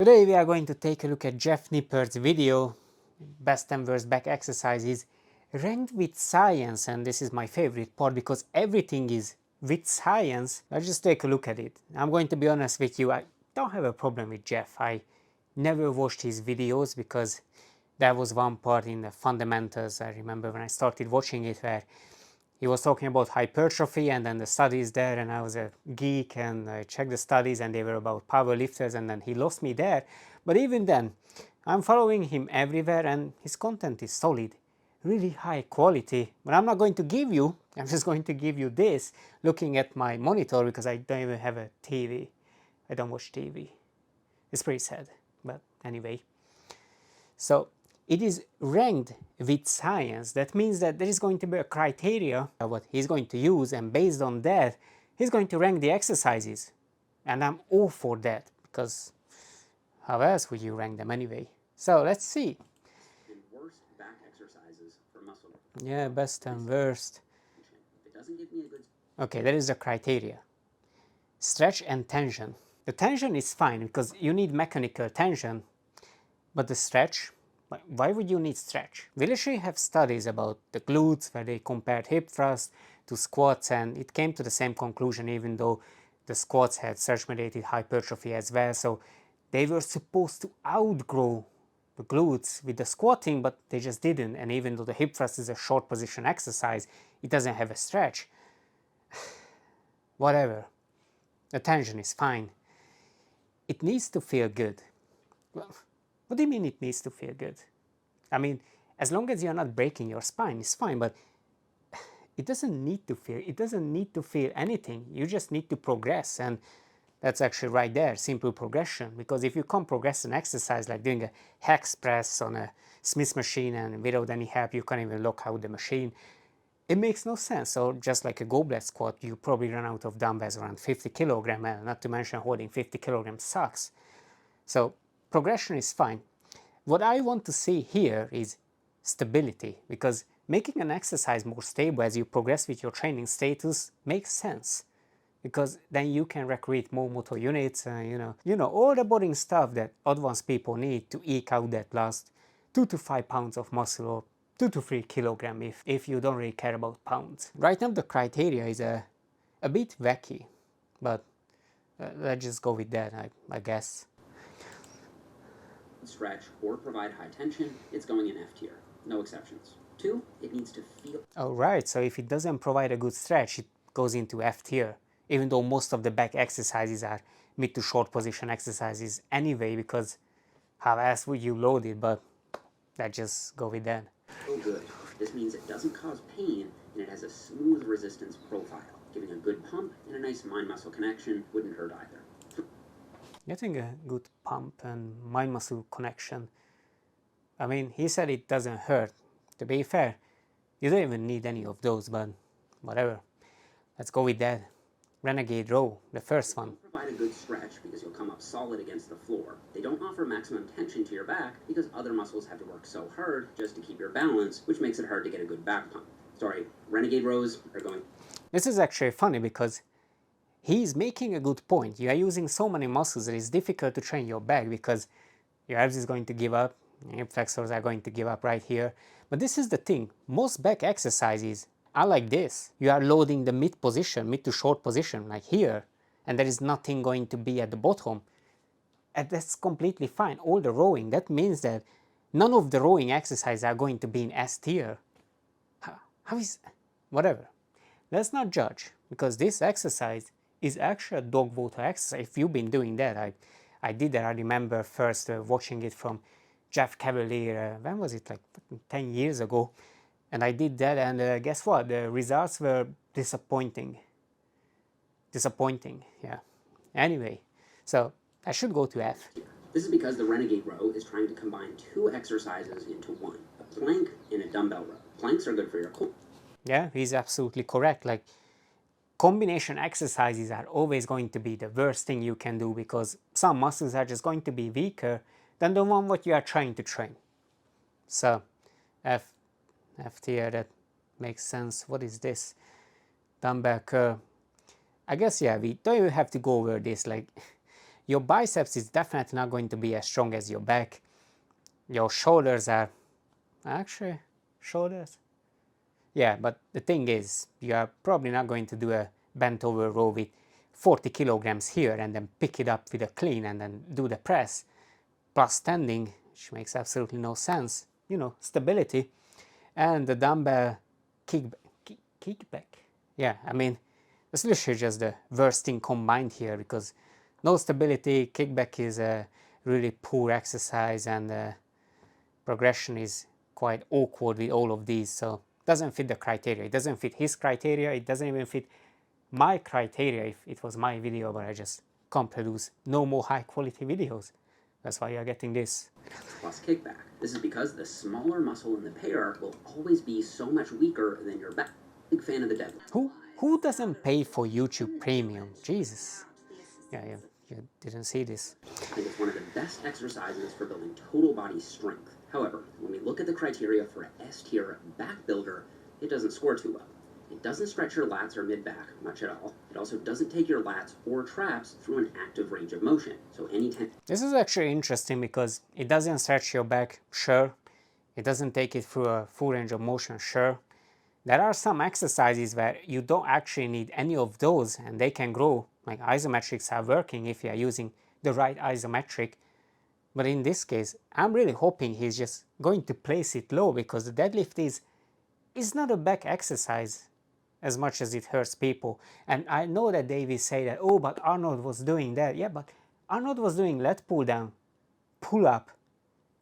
Today we are going to take a look at Jeff Nippards' video, best and worst back exercises, ranked with science, and this is my favorite part because everything is with science. Let's just take a look at it. I'm going to be honest with you, I don't have a problem with Jeff. I never watched his videos because there was one part in the fundamentals, I remember when I started watching it, where he was talking about hypertrophy and then the studies there, and I was a geek and I checked the studies and they were about power lifters, and then he lost me there. But even then, I'm following him everywhere and his content is solid, really high quality. But I'm not going to give you, I'm just going to give you this looking at my monitor because I don't even have a TV. I don't watch TV. It's pretty sad, but anyway. So it is ranked with science. That means that there is going to be a criteria what he's going to use, and based on that he's going to rank the exercises, and I'm all for that because how else would you rank them anyway? So let's see. And worst back exercises for muscle. Yeah, best and worst. If it doesn't give me a good... Okay, that is the criteria. Stretch and tension. The tension is fine because you need mechanical tension, but the stretch, why would you need stretch? We literally have studies about the glutes where they compared hip thrust to squats, and it came to the same conclusion even though the squats had surge-mediated hypertrophy as well. So they were supposed to outgrow the glutes with the squatting, but they just didn't. And even though the hip thrust is a short position exercise, it doesn't have a stretch. Whatever. The tension is fine. It needs to feel good. Well, what do you mean it needs to feel good? I mean, as long as you're not breaking your spine, it's fine, but it doesn't need to feel anything. You just need to progress, and that's actually right there, simple progression. Because if you can't progress an exercise like doing a hex press on a Smith machine and without any help you can't even lock out the machine, it makes no sense. So just like a goblet squat, you probably run out of dumbbells around 50 kilograms, and not to mention holding 50 kilograms sucks. So progression is fine. What I want to see here is stability, because making an exercise more stable as you progress with your training status makes sense, because then you can recruit more motor units and all the boring stuff that advanced people need to eke out that last 2 to 5 pounds of muscle, or 2 to 3 kilograms if you don't really care about pounds. Right now the criteria is a bit wacky, but let's just go with that, I guess. Stretch or provide high tension, it's going in F tier. No exceptions. 2, it needs to feel... Alright, so if it doesn't provide a good stretch, it goes into F tier, even though most of the back exercises are mid to short position exercises anyway, because how else would you load it? But let's just go with that. Feel good. This means it doesn't cause pain and it has a smooth resistance profile. Giving a good pump and a nice mind-muscle connection wouldn't hurt either. Getting a good pump and mind-muscle connection, I mean, he said it doesn't hurt. To be fair, you don't even need any of those, but whatever. Let's go with that. Renegade row, the first one. Provide a good stretch because you'll come up solid against the floor. They don't offer maximum tension to your back because other muscles have to work so hard just to keep your balance, which makes it hard to get a good back pump. Sorry, renegade rows are going... This is actually funny because he's making a good point. You are using so many muscles that it's difficult to train your back because your abs is going to give up, your hip flexors are going to give up right here. But this is the thing, most back exercises are like this. You are loading the mid position, mid to short position, like here, and there is nothing going to be at the bottom. And that's completely fine. All the rowing, that means that none of the rowing exercises are going to be in S tier. How is... whatever. Let's not judge, because this exercise is actually a dog water exercise. If you've been doing that, I did that. I remember first watching it from Jeff Cavalier, when was it, like 10 years ago, and I did that, and guess what, the results were disappointing, yeah. Anyway, so I should go to F. This is because the renegade row is trying to combine 2 exercises into one, a plank and a dumbbell row. Planks are good for your core. Yeah, he's absolutely correct. Like, combination exercises are always going to be the worst thing you can do because some muscles are just going to be weaker than the one what you are trying to train. So F tier, that makes sense. What is this? Dumbbell curl. I guess, yeah, we don't even have to go over this. Like, your biceps is definitely not going to be as strong as your back. Your shoulders are, actually, shoulders? Yeah, but the thing is, you are probably not going to do a bent over row with 40 kilograms here and then pick it up with a clean and then do the press plus standing, which makes absolutely no sense. You know, stability. And the dumbbell kickback. Yeah, I mean, it's literally just the worst thing combined here, because no stability, kickback is a really poor exercise, and the progression is quite awkward with all of these, so it doesn't fit the criteria. It doesn't fit his criteria, it doesn't even fit my criteria if it was my video, but I just can't produce no more high quality videos. That's why you're getting this. Plus kickback. This is because the smaller muscle in the pair will always be so much weaker than your back. Big fan of the deadlift. Who doesn't pay for YouTube Premium? Jesus. Yeah, you didn't see this. I think it's one of the best exercises for building total body strength. However, when we look at the criteria for an S-tier back builder, it doesn't score too well. It doesn't stretch your lats or mid-back much at all. It also doesn't take your lats or traps through an active range of motion. So any time. This is actually interesting because it doesn't stretch your back, sure. It doesn't take it through a full range of motion, sure. There are some exercises where you don't actually need any of those and they can grow. Like isometrics are working if you are using the right isometric. But in this case, I'm really hoping he's just going to place it low, because the deadlift is not a back exercise as much as it hurts people. And I know that they will say that, oh, but Arnold was doing that. Yeah, but Arnold was doing lat pull down, pull up,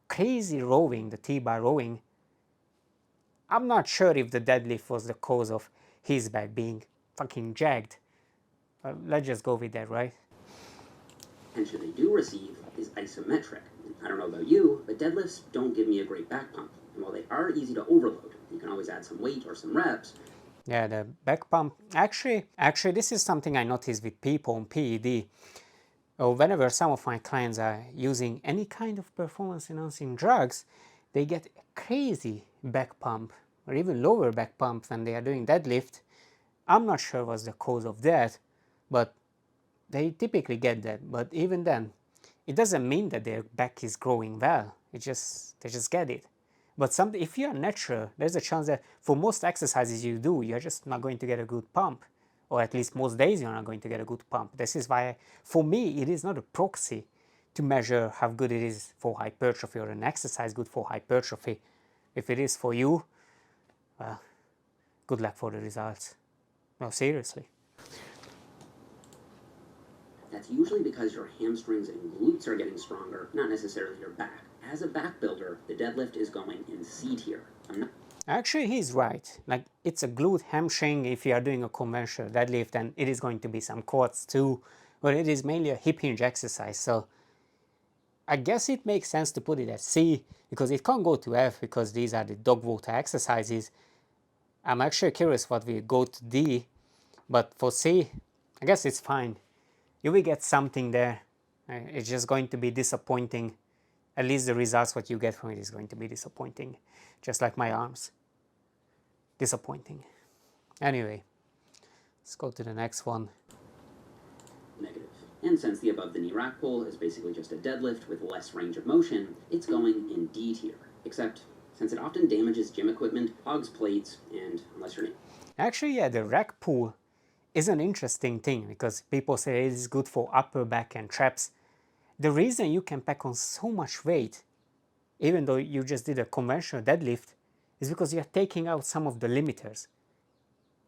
crazy rowing, the T-bar rowing. I'm not sure if the deadlift was the cause of his back being fucking jagged. Let's just go with that, right? Tension they do receive is isometric. I don't know about you, but deadlifts don't give me a great back pump. And while they are easy to overload, you can always add some weight or some reps. Yeah, the back pump. Actually, this is something I notice with people on PED. Whenever some of my clients are using any kind of performance enhancing drugs, they get a crazy back pump or even lower back pump when they are doing deadlift. I'm not sure what's the cause of that, but they typically get that. But even then, it doesn't mean that their back is growing well. They just get it. But if you are natural, there's a chance that for most exercises you do, you're just not going to get a good pump. Or at least most days you're not going to get a good pump. This is why, for me, it is not a proxy to measure how good it is for hypertrophy or an exercise good for hypertrophy. If it is for you, well, good luck for the results. No, seriously. That's usually because your hamstrings and glutes are getting stronger, not necessarily your back. As a back builder, the deadlift is going in C tier. Actually, he's right. Like, it's a glute hamstring if you are doing a conventional deadlift, and it is going to be some quads too, but it is mainly a hip hinge exercise. So I guess it makes sense to put it at C, because it can't go to F because these are the dog water exercises. I'm actually curious what will go to D, but for C, I guess it's fine. You will get something there. It's just going to be disappointing. At least the results what you get from it is going to be disappointing. Just like my arms. Disappointing. Anyway, let's go to the next one. Negative. And since the above the knee rack pull is basically just a deadlift with less range of motion, it's going in D tier. Except, since it often damages gym equipment, hogs plates, and unless you're... Actually, yeah, the rack pull is an interesting thing, because people say it is good for upper back and traps. The reason you can pack on so much weight, even though you just did a conventional deadlift, is because you're taking out some of the limiters.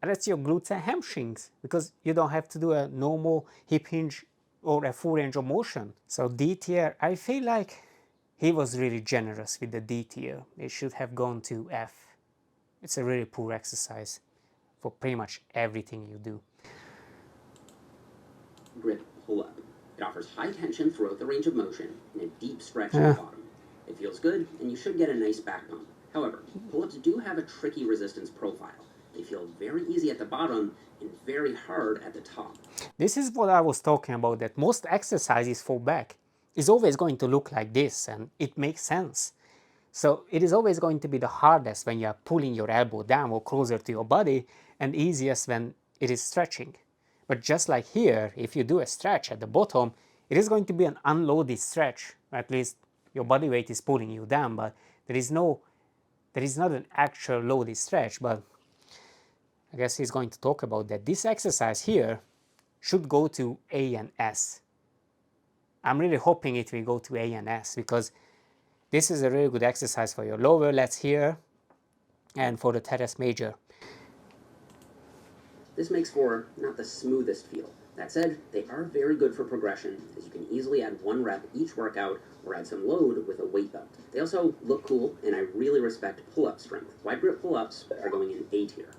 And that's your glutes and hamstrings, because you don't have to do a normal hip hinge or a full range of motion. So D tier, I feel like he was really generous with the D tier. It should have gone to F. It's a really poor exercise for pretty much everything you do. Grip pull-up. It offers high tension throughout the range of motion and a deep stretch at the bottom. It feels good, and you should get a nice back pump. However, pull-ups do have a tricky resistance profile. They feel very easy at the bottom and very hard at the top. This is what I was talking about, that most exercises for back is always going to look like this, and it makes sense. So it is always going to be the hardest when you are pulling your elbow down or closer to your body, and easiest when it is stretching. But just like here, if you do a stretch at the bottom, it is going to be an unloaded stretch. At least your body weight is pulling you down, but there is not an actual loaded stretch. But I guess he's going to talk about that. This exercise here should go to A and S. I'm really hoping it will go to A and S, because this is a really good exercise for your lower lats here and for the teres major. This makes for not the smoothest feel. That said, they are very good for progression, as you can easily add 1 rep each workout or add some load with a weight belt. They also look cool, and I really respect pull-up strength. Wide grip pull-ups are going in A tier.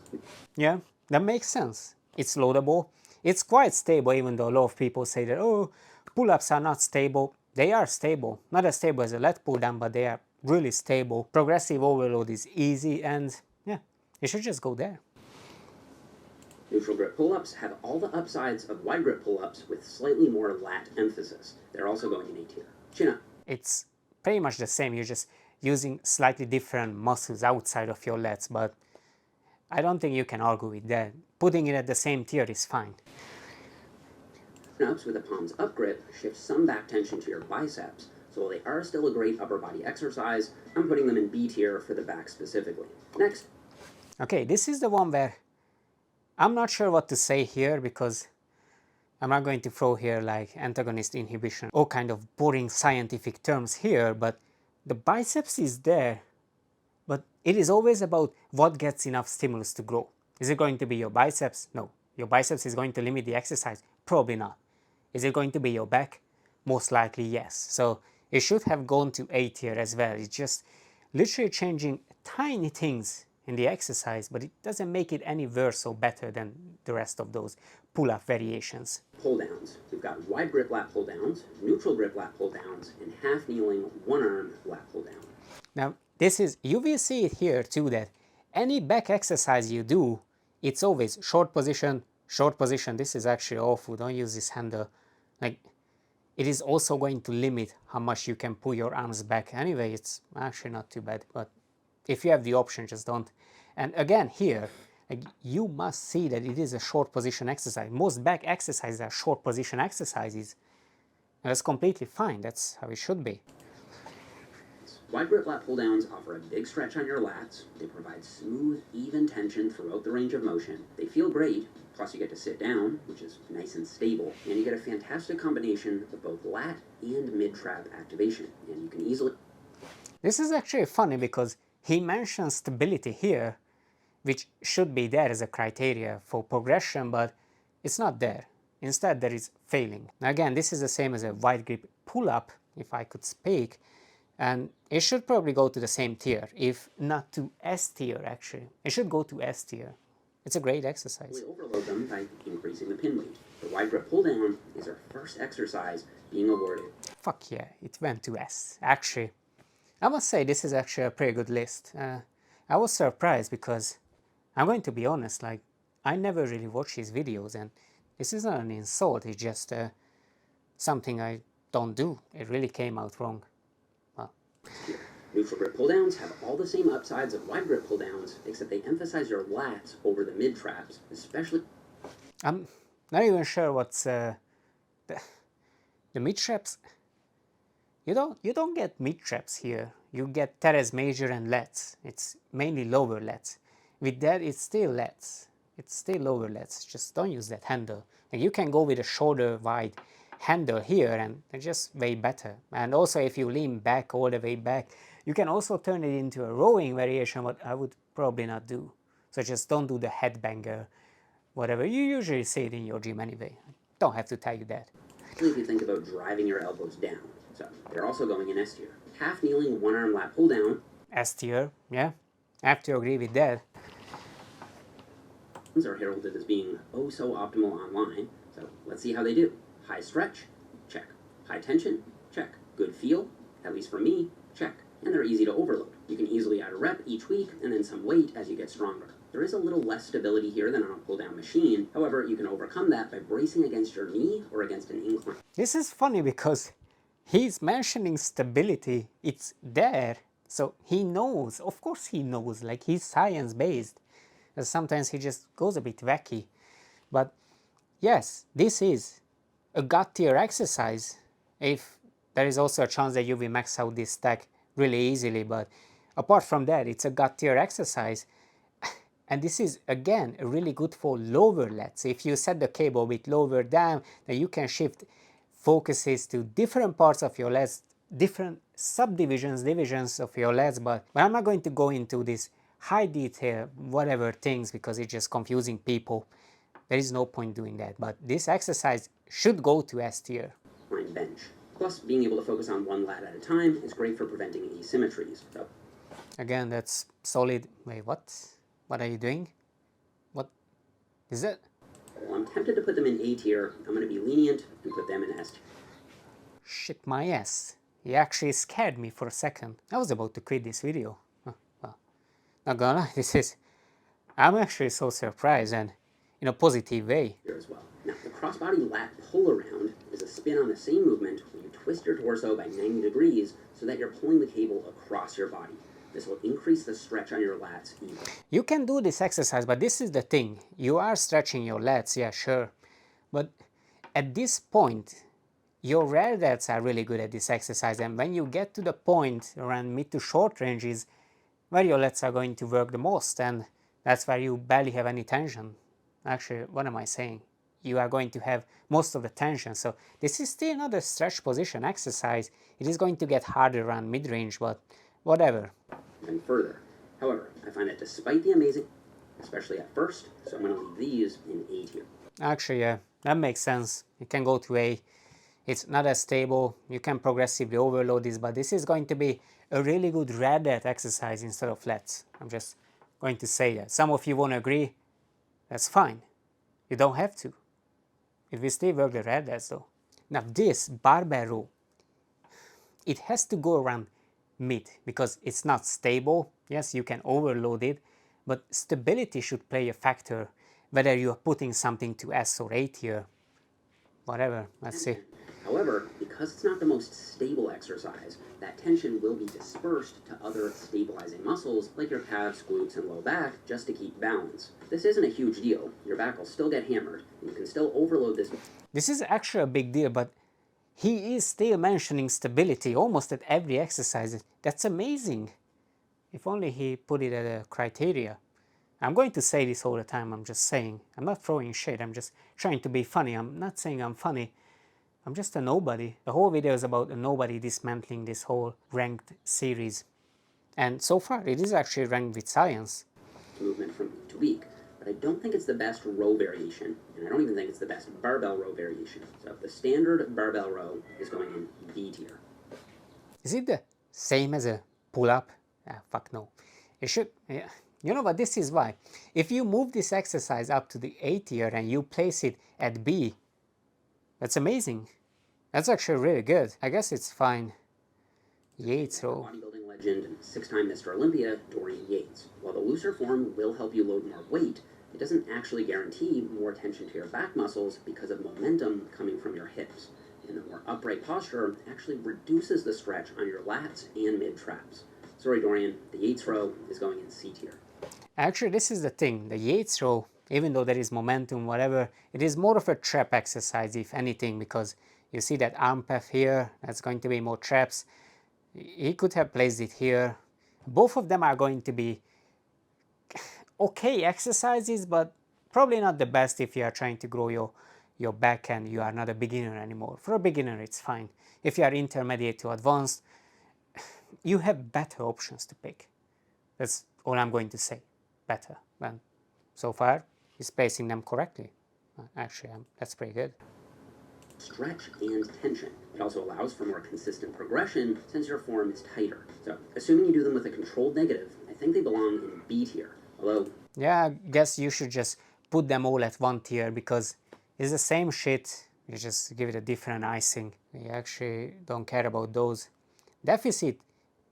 Yeah, that makes sense. It's loadable. It's quite stable, even though a lot of people say that, oh, pull-ups are not stable. They are stable. Not as stable as a lat pull down, but they are really stable. Progressive overload is easy, and yeah, you should just go there. Neutral grip pull-ups have all the upsides of wide grip pull-ups with slightly more lat emphasis. They're also going in A tier. Chin-up. It's pretty much the same. You're just using slightly different muscles outside of your lats, but I don't think you can argue with that. Putting it at the same tier is fine. Chin-ups with the palms up grip shift some back tension to your biceps, so while they are still a great upper body exercise, I'm putting them in B tier for the back specifically. Next. Okay, this is the one where I'm not sure what to say here, because I'm not going to throw here like antagonist inhibition, all kind of boring scientific terms here, but the biceps is there, but it is always about what gets enough stimulus to grow. Is it going to be your biceps? No. Your biceps is going to limit the exercise? Probably not. Is it going to be your back? Most likely yes. So it should have gone to A tier as well. It's just literally changing tiny things in the exercise, but it doesn't make it any worse or better than the rest of those pull-up variations. Pull downs. We've got wide grip lat pull downs, neutral grip lat pull downs, and half kneeling one arm lat pull down. Now you will see it here too, that any back exercise you do, it's always short position, short position. This is actually awful. Don't use this handle. Like, it is also going to limit how much you can pull your arms back. Anyway, it's actually not too bad, but if you have the option, just don't. And again here, like, you must see that it is a short position exercise. Most back exercises are short position exercises. And that's completely fine. That's how it should be. Wide grip lat pull downs offer a big stretch on your lats. They provide smooth, even tension throughout the range of motion. They feel great, plus you get to sit down, which is nice and stable, and you get a fantastic combination of both lat and mid-trap activation, and you can easily... This is actually funny, because he mentions stability here, which should be there as a criteria for progression, but it's not there. Instead, there is failing. Now again, this is the same as a wide grip pull-up, if I could speak, and it should probably go to the same tier, if not to S tier actually. It should go to S tier. It's a great exercise. We overload them by increasing the pin weight. The wide grip pull down is our first exercise being awarded. Fuck yeah, it went to S. Actually, I must say this is actually a pretty good list. I was surprised, because I'm going to be honest, like, I never really watch his videos, and this is not an insult, it's just something I don't do. It really came out wrong. Well. Neutral grip pull downs have all the same upsides of wide grip pull downs, except they emphasize your lats over the mid traps, especially... I'm not even sure what's the mid traps. You don't get mid traps here. You get teres major and lats. It's mainly lower lats. With that, it's still lats. It's still lower lats. Just don't use that handle. And you can go with a shoulder wide handle here, and it's just way better. And also, if you lean back all the way back, you can also turn it into a rowing variation, what I would probably not do. So just don't do the headbanger, whatever. You usually see it in your gym anyway. Don't have to tell you that. If you think about driving your elbows down. So they're also going in S tier. Half kneeling one arm lat pull down. S tier, yeah. I have to agree with that. Are heralded as being oh so optimal online. So let's see how they do. High stretch, check. High tension, check. Good feel, at least for me, check. And they're easy to overload. You can easily add a rep each week and then some weight as you get stronger. There is a little less stability here than on a pull-down machine. However, you can overcome that by bracing against your knee or against an incline. This is funny, because he's mentioning stability. It's there. So he knows. Of course he knows. Like, he's science-based. Sometimes he just goes a bit wacky. But yes, this is a god tier exercise if there is also a chance that you will max out this stack really easily, but apart from that, it's a god tier exercise. And this is again really good for lower LEDs. If you set the cable a bit lower down, then you can shift focuses to different parts of your LEDs, different divisions of your LEDs, but I'm not going to go into this high detail whatever things because it's just confusing people. There is no point doing that, but this exercise should go to S tier. Line bench. Plus, being able to focus on one lat at a time is great for preventing asymmetries. So, again, that's solid. Wait, what? What are you doing? What is it? while I'm tempted to put them in A tier, I'm going to be lenient and put them in S tier. Shit my ass. He actually scared me for a second. I was about to quit this video. Well, not gonna lie, I'm actually so surprised and in a positive way. Here as well. Now, the crossbody lat pull around is a spin on the same movement where you twist your torso by 90 degrees so that you're pulling the cable across your body. This will increase the stretch on your lats even. You can do this exercise, but this is the thing. You are stretching your lats, yeah, sure. But at this point, your rear lats are really good at this exercise, and when you get to the point around mid to short ranges where your lats are going to work the most, and that's where you barely have any tension. Actually, what am I saying? You are going to have most of the tension, so this is still not a stretch position exercise. It is going to get harder around mid-range, but whatever. And further. However, I find that despite the amazing, especially at first, so I'm going to leave these in A tier. Actually, yeah, that makes sense. You can go to A. It's not as stable. You can progressively overload this, but this is going to be a really good red hat exercise instead of flats. I'm just going to say that. Some of you won't agree. That's fine. You don't have to. If we still work the red hats though. Now this barbell row, it has to go around mid because it's not stable. Yes, you can overload it, but stability should play a factor whether you are putting something to S or A tier. Whatever, let's see. However, because it's not the most stable exercise, that tension will be dispersed to other stabilizing muscles like your calves, glutes, and low back just to keep balance. This isn't a huge deal. Your back will still get hammered, and you can still overload this. This is actually a big deal, but he is still mentioning stability almost at every exercise. That's amazing. If only he put it as a criteria. I'm going to say this all the time, I'm just saying. I'm not throwing shade, I'm just trying to be funny. I'm not saying I'm funny. I'm just a nobody. The whole video is about a nobody dismantling this whole ranked series. And so far, it is actually ranked with science. Movement from week to week. But I don't think it's the best row variation, and I don't even think it's the best barbell row variation. So the standard barbell row is going in B tier. Is it the same as a pull-up? Ah, fuck no. It should, yeah. You know what, this is why. If you move this exercise up to the A tier and you place it at B, that's amazing. That's actually really good. I guess it's fine. Yates row. Bodybuilding legend and 6-time Mr. Olympia, Dorian Yates. While the looser form will help you load more weight, it doesn't actually guarantee more tension to your back muscles because of momentum coming from your hips. And the more upright posture actually reduces the stretch on your lats and mid-traps. Sorry, Dorian, the Yates row is going in C tier. Actually, this is the thing. The Yates row, even though there is momentum, whatever, it is more of a trap exercise, if anything, because you see that arm path here, that's going to be more traps. He could have placed it here. Both of them are going to be okay exercises, but probably not the best if you are trying to grow your back and you are not a beginner anymore. For a beginner, it's fine. If you are intermediate to advanced, you have better options to pick. That's all I'm going to say. Better. And so far, he's placing them correctly. Actually, that's pretty good. Stretch and tension. It also allows for more consistent progression since your form is tighter. So, assuming you do them with a controlled negative, I think they belong in B tier. Although, yeah, I guess you should just put them all at one tier because it's the same shit. You just give it a different icing. You actually don't care about those. Deficit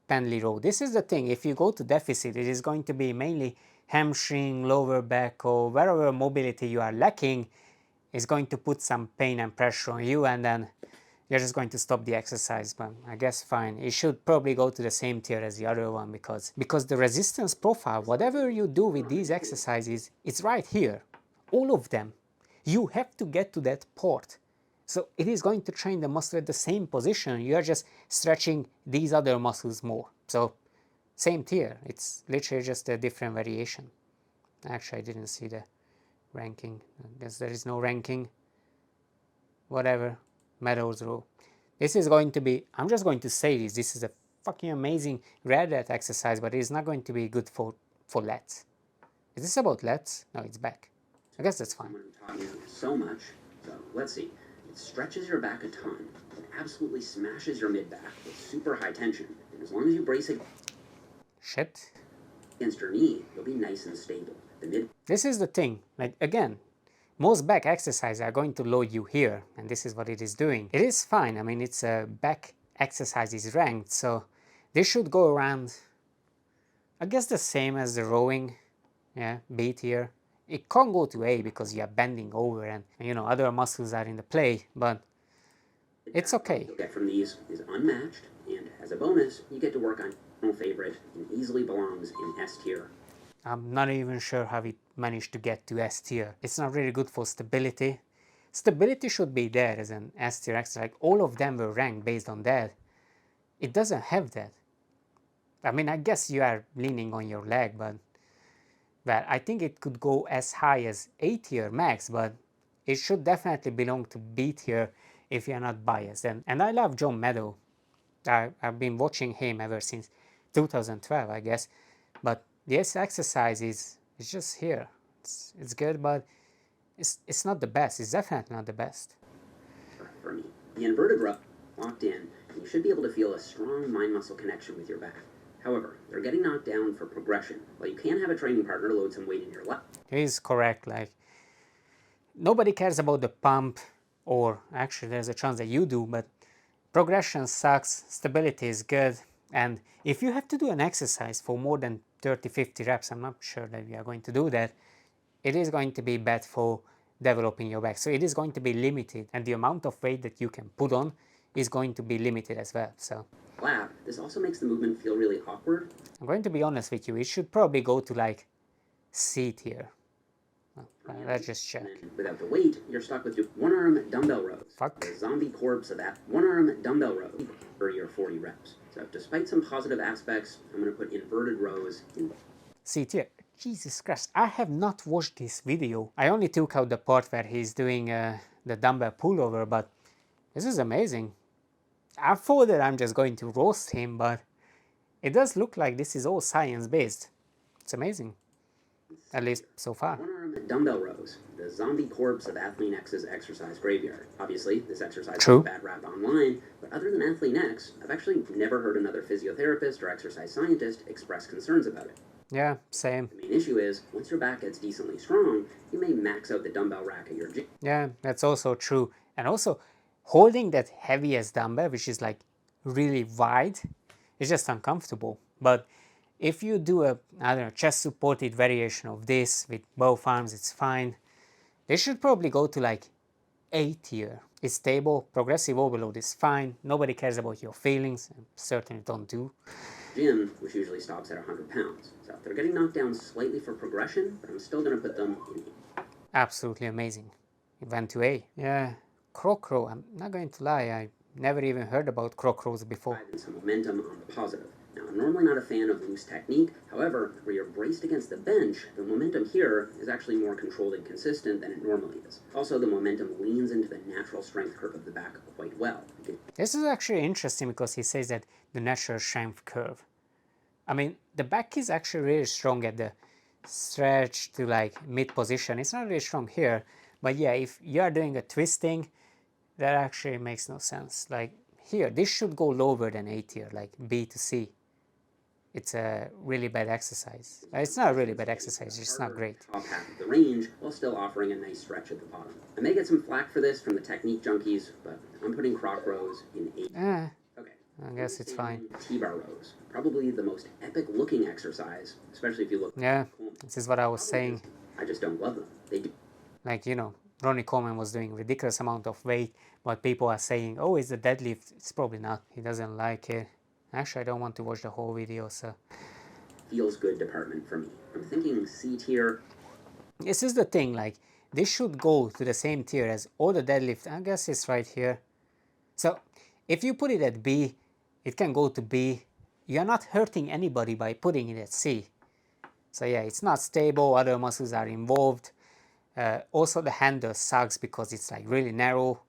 Penley row. This is the thing. If you go to deficit, it is going to be mainly hamstring, lower back, or wherever mobility you are lacking is going to put some pain and pressure on you, and then you're just going to stop the exercise. But I guess fine. It should probably go to the same tier as the other one because the resistance profile, whatever you do with these exercises, it's right here. All of them. You have to get to that port So it is going to train the muscle at the same position. You are just stretching these other muscles more. So same tier. It's literally just a different variation. Actually, I didn't see the ranking. I guess there is no ranking. Whatever. Meadows row. This is going to be, I'm just going to say this is a fucking amazing red hat exercise, but it is not going to be good for lats. Is this about lats? No, it's back. I guess that's fine. Someone who taught you so much. So let's see. It stretches your back a ton. It absolutely smashes your mid back with super high tension. And as long as you brace it Shit. against your knee, you'll be nice and stable. The mid This is the thing. Like, again, most back exercises are going to load you here, and this is what it is doing. It is fine. I mean, it's a back exercise is ranked, so this should go around, I guess, the same as the rowing. Yeah, B tier. It can't go to A because you are bending over and you know other muscles are in the play, but it's okay. you'll get from these is unmatched, and as a bonus, you get to work on your favorite and easily belongs in S tier. I'm not even sure how it managed to get to S tier. It's not really good for stability. Stability should be there as an S tier exercise. Like all of them were ranked based on that. It doesn't have that. I mean, I guess you are leaning on your leg, but well, I think it could go as high as A tier max, but it should definitely belong to B tier if you're not biased. And I love John Meadow. I've been watching him ever since 2012, I guess. But this exercise is just here. It's good, but it's not the best. It's definitely not the best. For me, the inverted row locked in, and you should be able to feel a strong mind-muscle connection with your back. However, they're getting knocked down for progression. While you can have a training partner load some weight in your lap, He's correct. Like nobody cares about the pump, or actually there's a chance that you do, but progression sucks, stability is good, and if you have to do an exercise for more than 30-50 reps, I'm not sure that we are going to do that, it is going to be bad for developing your back. So it is going to be limited, and the amount of weight that you can put on is going to be limited as well. So this also makes the movement feel really awkward. I'm going to be honest with you, it should probably go to like C tier. Let's just check. And without the weight, you're stuck with one-arm dumbbell rows. Fuck. The zombie corpse of that one-arm dumbbell row for your 40 reps. So despite some positive aspects, I'm going to put inverted rows in C tier. Jesus Christ, I have not watched this video. I only took out the part where he's doing the dumbbell pullover, but this is amazing. I thought that I'm just going to roast him, but it does look like this is all science-based. It's amazing. At least so far. one-arm dumbbell rows, the zombie corpse of Athlean X's exercise graveyard. Obviously, this exercise has a bad rap online, but other than Athlean X, I've actually never heard another physiotherapist or exercise scientist express concerns about it. Yeah, same. The main issue is, once your back gets decently strong, you may max out the dumbbell rack at your gym. Yeah, that's also true. And also, holding that heaviest dumbbell, which is like really wide, is just uncomfortable. But if you do a, I don't know, chest supported variation of this with both arms, it's fine. This should probably go to like A tier. It's stable, progressive overload is fine, nobody cares about your feelings, and certainly don't do. Gym, which usually stops at 100 pounds. So they're getting knocked down slightly for progression, but I'm still going to put them in Absolutely amazing. It went to A. Yeah, croc row, I'm not going to lie, I never even heard about croc rows before. and some momentum on the positive. Now, I'm normally not a fan of loose technique. However, where you're braced against the bench, the momentum here is actually more controlled and consistent than it normally is. Also, the momentum leans into the natural strength curve of the back quite well. This is actually interesting because he says that the natural strength curve. I mean, the back is actually really strong at the stretch to like mid position. It's not really strong here, but yeah, if you are doing a twisting, that actually makes no sense. Like here, this should go lower than A tier, like B to C. It's a really bad exercise. It's not a really bad exercise, it's not great. Top half of the range while still offering a nice stretch at the bottom. I may get some flack for this from the technique junkies, but I'm putting croc rows in 8. Okay. I guess it's fine. T-bar rows. Probably the most epic looking exercise, especially if you look. Yeah, this is what I was saying. I just don't love them. They do. Like, you know, Ronnie Coleman was doing ridiculous amount of weight, but people are saying, oh, it's a deadlift. It's probably not. He doesn't like it. Actually, I don't want to watch the whole video, so. Feels good department for me. I'm thinking C tier. This is the thing, like, this should go to the same tier as all the deadlift. I guess it's right here. So if you put it at B, it can go to B. You're not hurting anybody by putting it at C. So yeah, it's not stable, other muscles are involved. Also the handle sucks because it's like really narrow.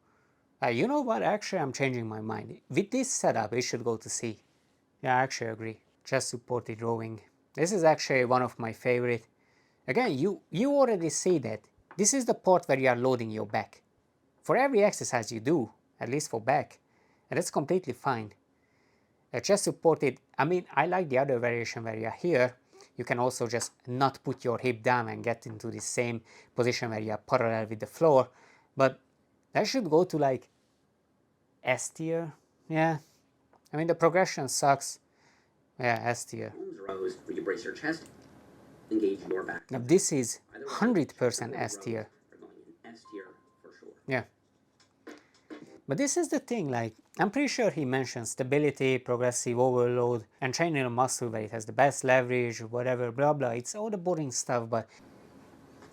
You know what, actually I'm changing my mind. With this setup, it should go to C. Yeah, I actually agree. Chest supported rowing. This is actually one of my favorite. Again, you already see that this is the part where you are loading your back. For every exercise you do, at least for back, and that's completely fine. Chest supported, I mean, I like the other variation where you are here. You can also just not put your hip down and get into the same position where you are parallel with the floor. But that should go to like S tier. Yeah. I mean, the progression sucks. Yeah, S tier. Rows where you brace your chest, engage your back. Now this is 100% S tier. Are going in S tier for sure. Yeah. But this is the thing, like, I'm pretty sure he mentioned stability, progressive overload, and training a muscle where it has the best leverage, whatever, blah blah. It's all the boring stuff, but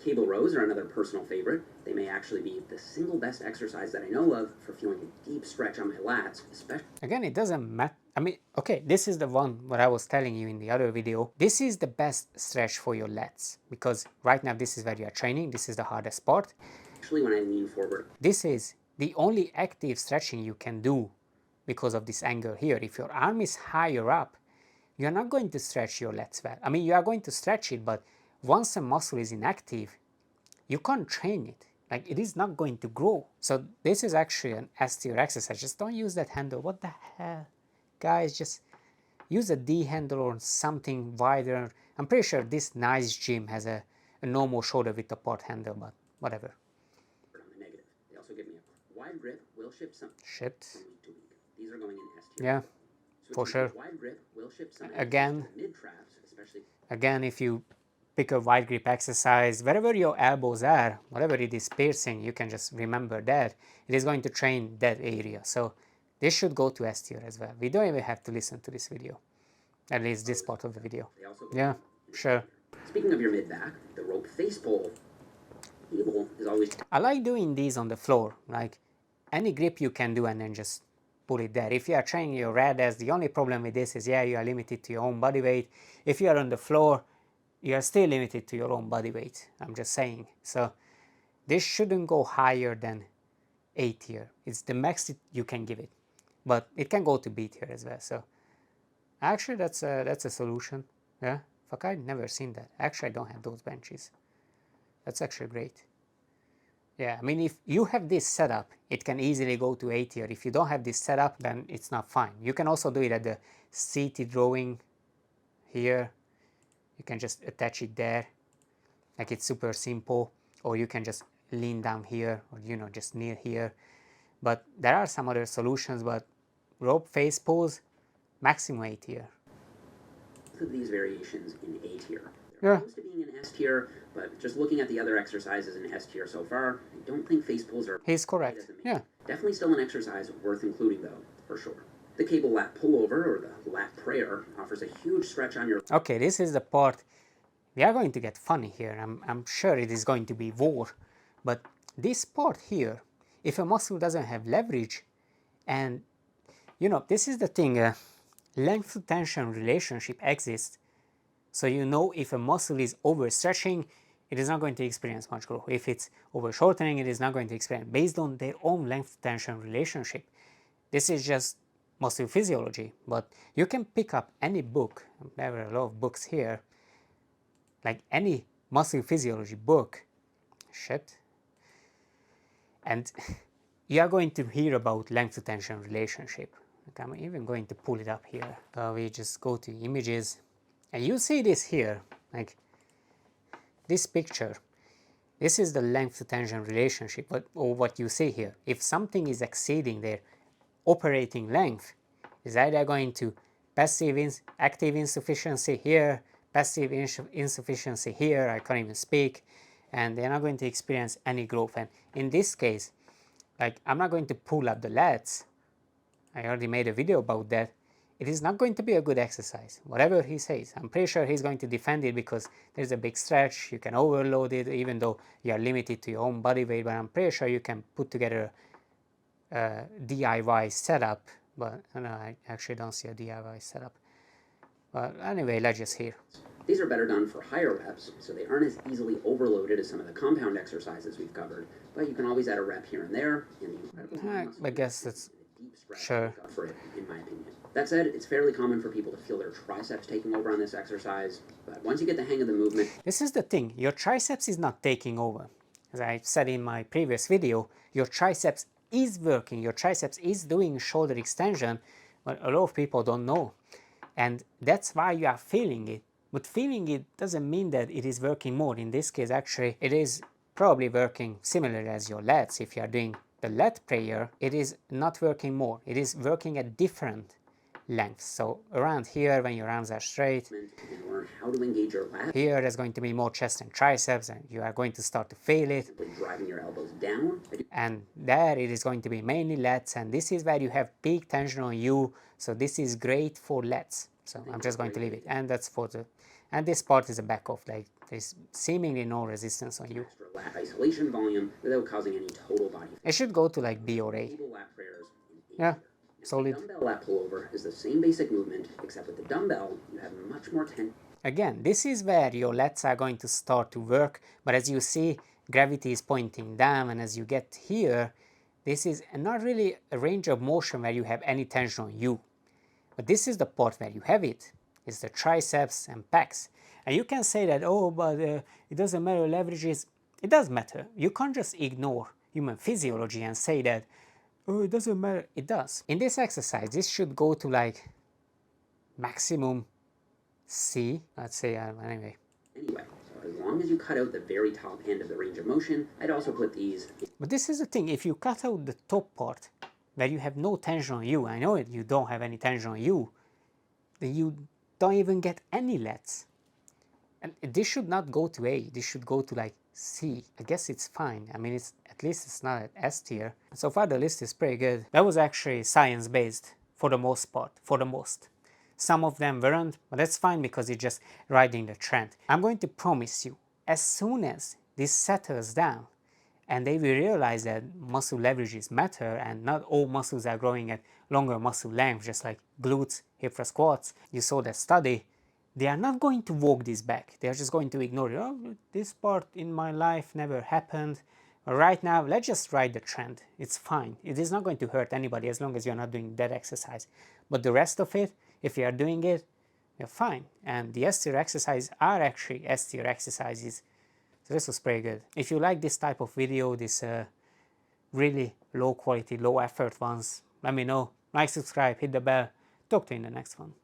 Cable rows are another personal favorite. They may actually be the single best exercise that I know of for feeling a deep stretch on my lats, especially. again, it doesn't matter. I mean, okay, this is the one what I was telling you in the other video. This is the best stretch for your lats because right now this is where you are training. This is the hardest part. Especially when I lean forward. This is the only active stretching you can do because of this angle here. If your arm is higher up, you're not going to stretch your lats well. I mean, you are going to stretch it, but once a muscle is inactive, you can't train it. Like, it is not going to grow. So this is actually an S tier exercise. Just don't use that handle. What the hell? Guys, just use a D handle or something wider. I'm pretty sure this nice gym has a normal shoulder width apart handle, but whatever. On the negative. They also give me a wide grip, will ship some Shipped. from week to week. These are going in S tier. Yeah, Switching for to sure. Wide grip, will ship some Again. mid traps, especially. Again, if you pick a wide grip exercise, wherever your elbows are, whatever it is piercing, you can just remember that. It is going to train that area. So this should go to S tier as well. We don't even have to listen to this video. At least this part of the video. They also go Yeah, in S sure. tier. Speaking of your mid back, the rope face pull cable is always I like doing these on the floor. Like any grip you can do and then just put it there. If you are training your rad as, the only problem with this is, yeah, you are limited to your own body weight. If you are on the floor, you are still limited to your own body weight. I'm just saying. So this shouldn't go higher than A tier. It's the max you can give it. But it can go to B tier as well. So actually that's a solution. Yeah. Fuck, I've never seen that. Actually, I don't have those benches. That's actually great. Yeah, I mean, if you have this setup, it can easily go to A tier. If you don't have this setup, then it's not fine. You can also do it at the seated rowing here. You can just attach it there, like it's super simple. Or you can just lean down here, or just near here. But there are some other solutions, but rope face pulls, maximum A tier. of these variations in A tier. Yeah. They're close to being in S tier, but just looking at the other exercises in S tier so far, I don't think face pulls are. He's correct. Yeah. Definitely still an exercise worth including though, for sure. The cable lat pullover or the lat prayer offers a huge stretch on your. Okay, this is the part. We are going to get funny here. I'm sure it is going to be war. But this part here, if a muscle doesn't have leverage, and this is the thing, length to tension relationship exists. So if a muscle is overstretching, it is not going to experience much growth. If it's over shortening, it is not going to experience based on their own length to tension relationship. This is just muscle physiology, but you can pick up any book. There are a lot of books here, like any muscle physiology book, and you are going to hear about length to tension relationship. Okay, I'm even going to pull it up here. We just go to images, and you see this here, like this picture. This is the length to tension relationship, or what you see here. If something is exceeding their operating length, is either going to active insufficiency here, passive insufficiency here, I can't even speak, and they're not going to experience any growth. And in this case, like, I'm not going to pull up the lats. I already made a video about that. it is not going to be a good exercise, whatever he says. I'm pretty sure he's going to defend it because there's a big stretch, you can overload it even though you are limited to your own body weight, but I'm pretty sure you can put together a DIY setup, but no, I actually don't see a DIY setup. But anyway, let's just hear. These are better done for higher reps, so they aren't as easily overloaded as some of the compound exercises we've covered, but you can always add a rep here and there, and I guess that's sure. For it, in my opinion. That said, it's fairly common for people to feel their triceps taking over on this exercise, but once you get the hang of the movement... This is the thing, your triceps is not taking over. As I said in my previous video, your triceps is working, your triceps is doing shoulder extension, but a lot of people don't know. And that's why you are feeling it. But feeling it doesn't mean that it is working more. In this case, actually, it is probably working similar as your lats. If you are doing the lat prayer, it is not working more. It is working at different lengths. So around here, when your arms are straight, and learn how to engage your lats. Here, there's going to be more chest and triceps, and you are going to start to feel it. Driving your elbows down. And there, it is going to be mainly lats, and this is where you have peak tension on you. So this is great for lats. So I'm just going to leave it, and that's for the... And this part is a back off, like there's seemingly no resistance on you. Extra lat isolation volume without causing any total body. It should go to like B or A. Yeah, solid. Dumbbell lat pullover is the same basic movement, except with the dumbbell, you have much more tension. Again, this is where your lats are going to start to work, but as you see, gravity is pointing down, and as you get here, this is not really a range of motion where you have any tension on you. But this is the part where you have it. It's the triceps and pecs. And you can say that, oh, but it doesn't matter, leverages. It does matter. You can't just ignore human physiology and say that, oh, it doesn't matter. It does. In this exercise, this should go to like maximum C, let's say, anyway. Anyway, so as long as you cut out the very top end of the range of motion, I'd also put these. But this is the thing, if you cut out the top part, where you have no tension on you, I know it, you don't have any tension on you, then you don't even get any lats. And this should not go to A, this should go to like C. I guess it's fine. I mean, it's at least it's not at S tier. So far the list is pretty good. That was actually science-based for the most part, for the most. Some of them weren't, but that's fine because it's just riding the trend. I'm going to promise you, as soon as this settles down, and they will realize that muscle leverages matter and not all muscles are growing at longer muscle length, just like glutes, hip thrust squats. You saw that study. They are not going to walk this back. They are just going to ignore it. Oh, this part in my life never happened. Right now, let's just ride the trend. It's fine. It is not going to hurt anybody as long as you're not doing that exercise. But the rest of it, if you are doing it, you're fine. And the S tier exercises are actually S tier exercises. So this was pretty good. If you like this type of video, this really low quality, low effort ones, let me know. Like, subscribe, hit the bell. Talk to you in the next one.